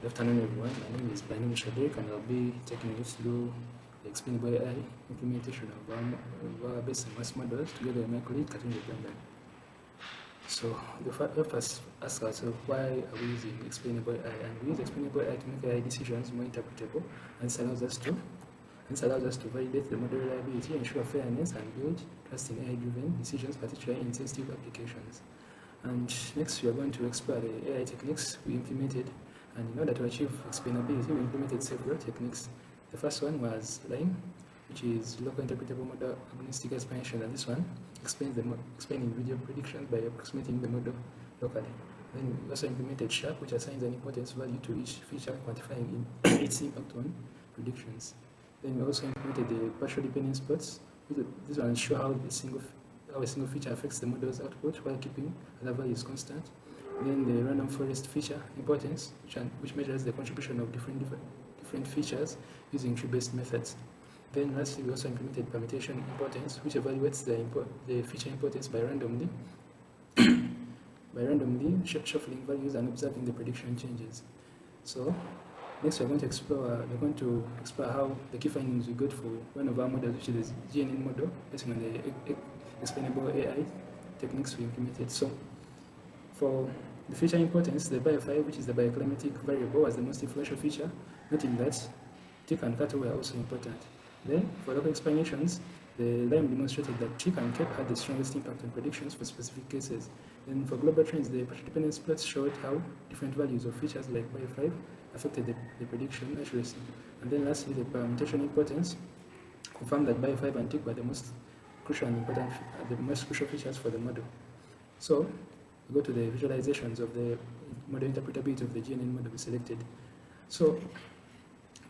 Good afternoon, everyone. My name is Shadik, and I'll be taking you through the Explainable AI implementation of our basic mass models together with my colleague, Katunde Brendan. So, the first ask ourselves, why are we using Explainable AI? And we use Explainable AI to make AI decisions more interpretable, and this allows us to validate the model reliability, ensure fairness, and build trust in AI-driven decisions, particularly in sensitive applications. And next, we are going to explore the AI techniques we implemented. And in order to achieve explainability, we implemented several techniques. The first one was LIME, which is local interpretable model agnostic explanation, and this one explaining video predictions by approximating the model locally. Then we also implemented SHAP, which assigns an importance value to each feature, quantifying its impact on predictions. Then we also implemented the partial dependence plots. This one show how a single feature affects the model's output while keeping other values constant. Then the random forest feature importance, which measures the contribution of different features using tree-based methods. Then lastly, we also implemented permutation importance, which evaluates the feature importance by randomly shuffling values and observing the prediction changes. So next, we're going to explore how the key findings we got for one of our models, which is the GNN model, based on the explainable AI techniques we implemented. So for the feature importance, the bio5, which is the bioclimatic variable, was the most influential feature, noting that tick and cattle were also important. Then, for local explanations, the LIME demonstrated that tick and cap had the strongest impact on predictions for specific cases. Then, for global trends, the partial dependence plots showed how different values of features like bio5 affected the prediction accuracy. And then, lastly, the permutation importance confirmed that bio5 and tick were the most crucial features for the model. So, we go to the visualizations of the model interpretability of the GNN model we selected. So,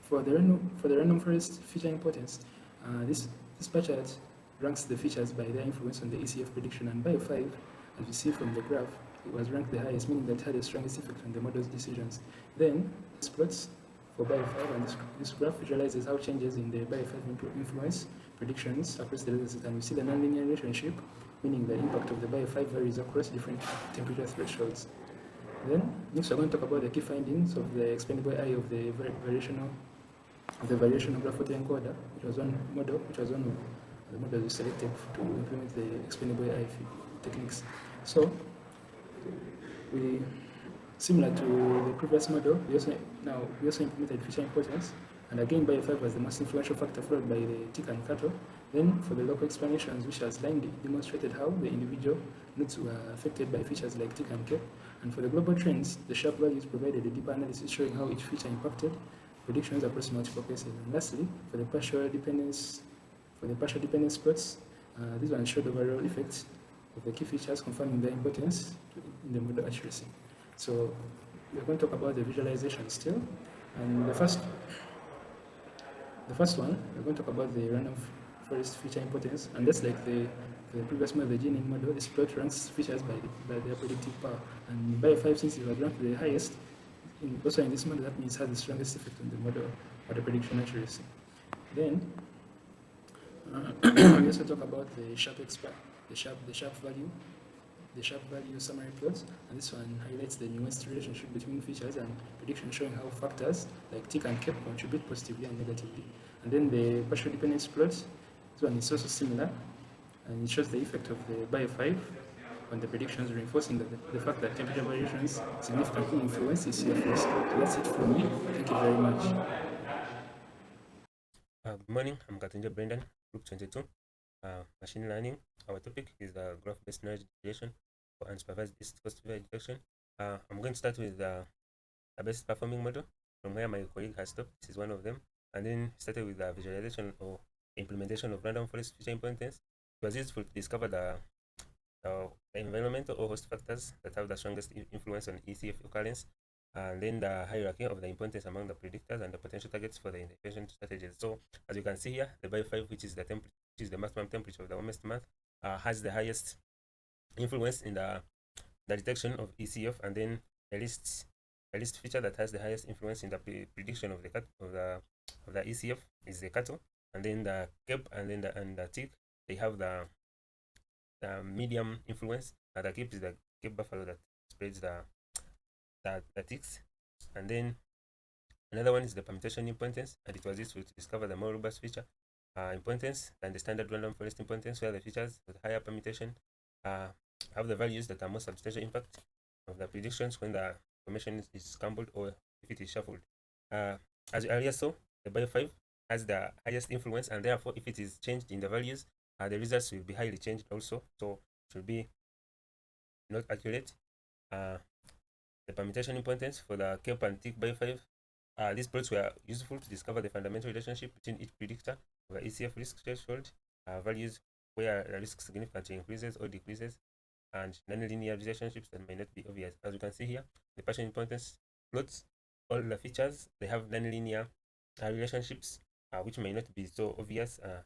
for the random forest feature importance, this bar chart ranks the features by their influence on the ECF prediction, and bio5, as we see from the graph, it was ranked the highest, meaning that it had the strongest effect on the model's decisions. Then, plots for bio5, and this graph visualizes how changes in the bio5 influence predictions across the dataset, and we see the nonlinear relationship, meaning the impact of the bio5 varies across different temperature thresholds. Then, next we're going to talk about the key findings of the explainable AI of the variational graph autoencoder, which was one of the models we selected to implement the explainable AI techniques. So, similar to the previous model, we also implemented feature importance, and again bio5 was the most influential factor, followed by the tick and cattle. Then for the local explanations, which has demonstrated how the individual nodes were affected by features like tick and cap. And for the global trends, the SHAP values provided a deeper analysis showing how each feature impacted predictions across multiple cases. And lastly, for the partial dependence plots, this one showed overall effects of the key features, confirming their importance in the model accuracy. So we're going to talk about the visualization still, and the first one, we're going to talk about the random forest feature importance, and that's like the previous model, the GNN model. This plot ranks features by their predictive power, and bio5, since it was ranked the highest, also in this model, that means it has the strongest effect on the model or the prediction accuracy. Then we also talk about the SHAP value summary plots, and this one highlights the nuanced relationship between features and prediction, showing how factors like tick and cap contribute positively and negatively. And then the partial dependence plot, this one is also similar, and it shows the effect of the bio5 on the predictions, reinforcing the fact that temperature variations significantly influence ECF risk. So that's it from me. Thank you very much. Good morning, I'm Katunde Brendan, Group 22, Machine Learning. Our topic is graph-based knowledge generation for unsupervised discourse detection. I'm going to start with a best performing model from where my colleague has stopped. This is one of them. And then started with the visualization or implementation of random forest feature importance. It was useful to discover the environmental or host factors that have the strongest influence on ECF occurrence, and then the hierarchy of the importance among the predictors and the potential targets for the intervention strategies. So as you can see here, the bio5, which is the maximum temperature of the warmest month, has the highest influence in the detection of ECF, and then the least feature that has the highest influence in the prediction of the ECF is the cattle, and then the cap and then the tick, they have the medium influence, and the cap is the Cape buffalo that spreads the ticks. And then Another one is the permutation importance, and it was useful to discover the more robust feature importance than the standard random forest importance, where the features with higher permutation have the values that are more substantial impact of the predictions when the information is scrambled or if it is shuffled. As you earlier saw, the bio 5 has the highest influence, and therefore, if it is changed in the values, the results will be highly changed also. So, it will be not accurate. The permutation importance for the CAP and TIC bio 5. These plots were useful to discover the fundamental relationship between each predictor of the ECF risk threshold values, where the risk significantly increases or decreases, and nonlinear relationships that may not be obvious. As you can see here, the partial importance plots all the features. They have nonlinear relationships, which may not be so obvious to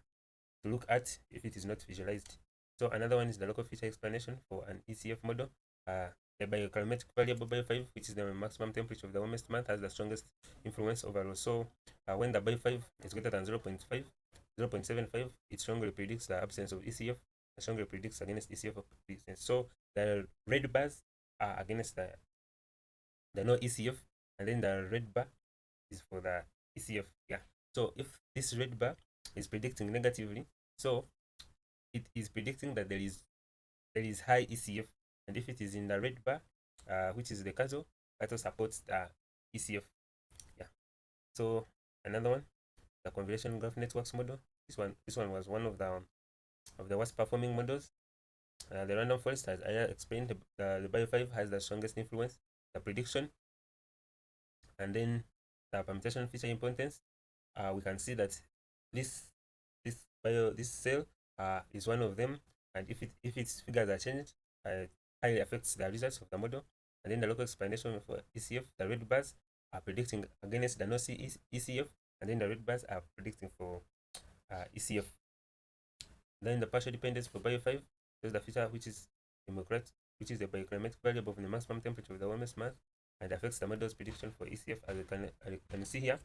look at if it is not visualized. So another one is the local feature explanation for an ECF model. The bioclimatic variable bio 5, which is the maximum temperature of the warmest month, has the strongest influence overall. So when the bio 5 is greater than 0.5, 0.75, it strongly predicts the absence of ECF, and strongly predicts against ECF presence. So the red bars are against the no ECF, and then the red bar is for the ECF. Yeah. So if this red bar is predicting negatively, so it is predicting that there is high ECF, and if it is in the red bar, which is the cattle supports the ECF. Yeah. So another one, the convolutional graph networks model. This one was one of the worst performing models. The random forest, as I explained, the bio 5 has the strongest influence, the prediction, and then the permutation feature importance. We can see that this this cell is one of them, and if its figures are changed, it highly affects the results of the model. And then the local explanation for ECF, the red bars are predicting against the no ECF, and then the red bars are predicting for ECF. Then the partial dependence for bio 5 shows the feature which is the bioclimatic variable of the maximum temperature of the warmest month, and affects the model's prediction for ECF. As you can see here,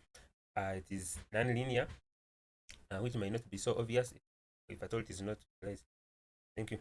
it is non-linear, which may not be so obvious if at all it is not realized. Thank you.